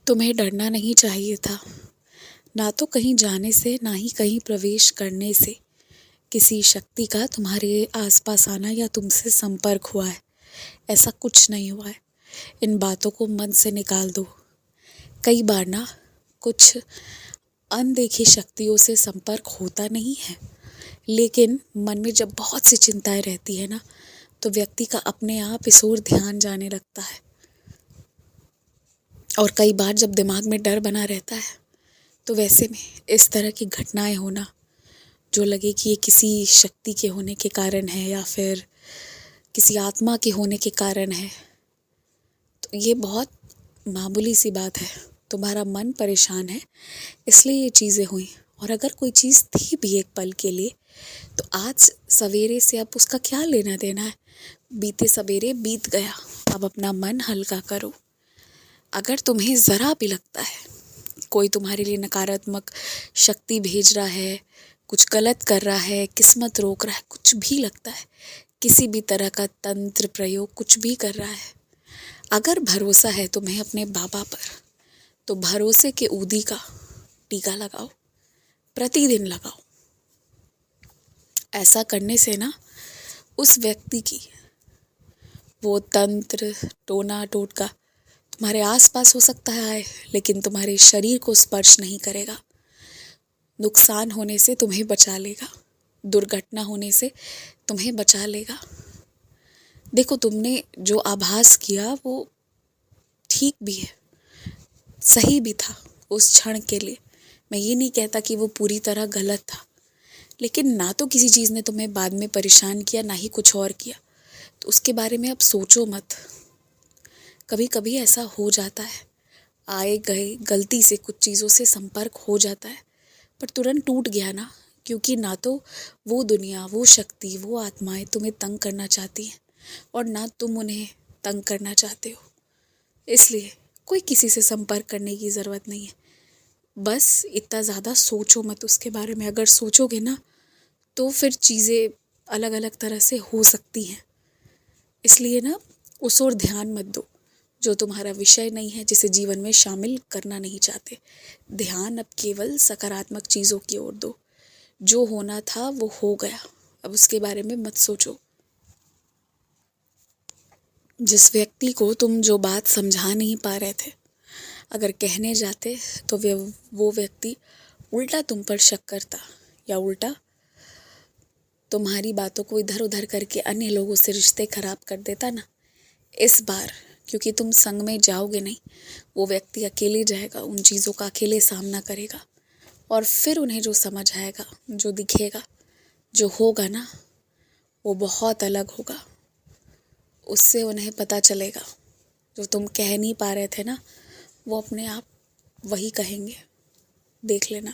तुम्हें डरना नहीं चाहिए था, ना तो कहीं जाने से ना ही कहीं प्रवेश करने से। किसी शक्ति का तुम्हारे आसपास आना या तुमसे संपर्क हुआ है, ऐसा कुछ नहीं हुआ है। इन बातों को मन से निकाल दो। कई बार ना कुछ अनदेखी शक्तियों से संपर्क होता नहीं है, लेकिन मन में जब बहुत सी चिंताएं रहती है ना, तो व्यक्ति का अपने आप इस ओर ध्यान जाने लगता है। और कई बार जब दिमाग में डर बना रहता है, तो वैसे में इस तरह की घटनाएं होना जो लगे कि ये किसी शक्ति के होने के कारण है या फिर किसी आत्मा के होने के कारण है, तो ये बहुत मामूली सी बात है। तुम्हारा मन परेशान है, इसलिए ये चीज़ें हुई। और अगर कोई चीज़ थी भी एक पल के लिए, तो आज सवेरे से अब उसका क्या लेना देना है। बीते सवेरे बीत गया, अब अपना मन हल्का करो। अगर तुम्हें ज़रा भी लगता है कोई तुम्हारे लिए नकारात्मक शक्ति भेज रहा है, कुछ गलत कर रहा है, किस्मत रोक रहा है, कुछ भी लगता है, किसी भी तरह का तंत्र प्रयोग कुछ भी कर रहा है, अगर भरोसा है तुम्हें अपने बाबा पर, तो भरोसे के ऊदी का टीका लगाओ, प्रतिदिन लगाओ। ऐसा करने से ना उस व्यक्ति की वो तंत्र टोना टोटका तुम्हारे आसपास हो सकता है, लेकिन तुम्हारे शरीर को स्पर्श नहीं करेगा। नुकसान होने से तुम्हें बचा लेगा, दुर्घटना होने से तुम्हें बचा लेगा। देखो, तुमने जो आभास किया वो ठीक भी है, सही भी था उस क्षण के लिए। मैं ये नहीं कहता कि वो पूरी तरह गलत था, लेकिन ना तो किसी चीज़ ने तुम्हें बाद में परेशान किया, ना ही कुछ और किया, तो उसके बारे में अब सोचो मत। कभी कभी ऐसा हो जाता है, आए गए गलती से कुछ चीज़ों से संपर्क हो जाता है, पर तुरंत टूट गया ना, क्योंकि ना तो वो दुनिया, वो शक्ति, वो आत्माएं तुम्हें तंग करना चाहती हैं और ना तुम उन्हें तंग करना चाहते हो। इसलिए कोई किसी से संपर्क करने की ज़रूरत नहीं है। बस इतना ज़्यादा सोचो मत उसके बारे में। अगर सोचोगे ना, तो फिर चीज़ें अलग अलग तरह से हो सकती हैं। इसलिए ना उस ओर ध्यान मत दो जो तुम्हारा विषय नहीं है, जिसे जीवन में शामिल करना नहीं चाहते। ध्यान अब केवल सकारात्मक चीज़ों की ओर दो। जो होना था वो हो गया, अब उसके बारे में मत सोचो। जिस व्यक्ति को तुम जो बात समझा नहीं पा रहे थे, अगर कहने जाते तो वो व्यक्ति उल्टा तुम पर शक करता, या उल्टा तुम्हारी बातों को इधर उधर करके अन्य लोगों से रिश्ते खराब कर देता ना। इस बार क्योंकि तुम संग में जाओगे नहीं, वो व्यक्ति अकेले जाएगा, उन चीज़ों का अकेले सामना करेगा, और फिर उन्हें जो समझ आएगा, जो दिखेगा, जो होगा ना, वो बहुत अलग होगा। उससे उन्हें पता चलेगा जो तुम कह नहीं पा रहे थे ना, वो अपने आप वही कहेंगे। देख लेना।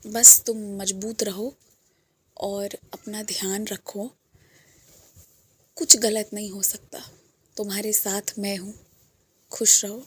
बस तुम मजबूत रहो और अपना ध्यान रखो। कुछ गलत नहीं हो सकता। तुम्हारे साथ मैं हूँ। खुश रहो।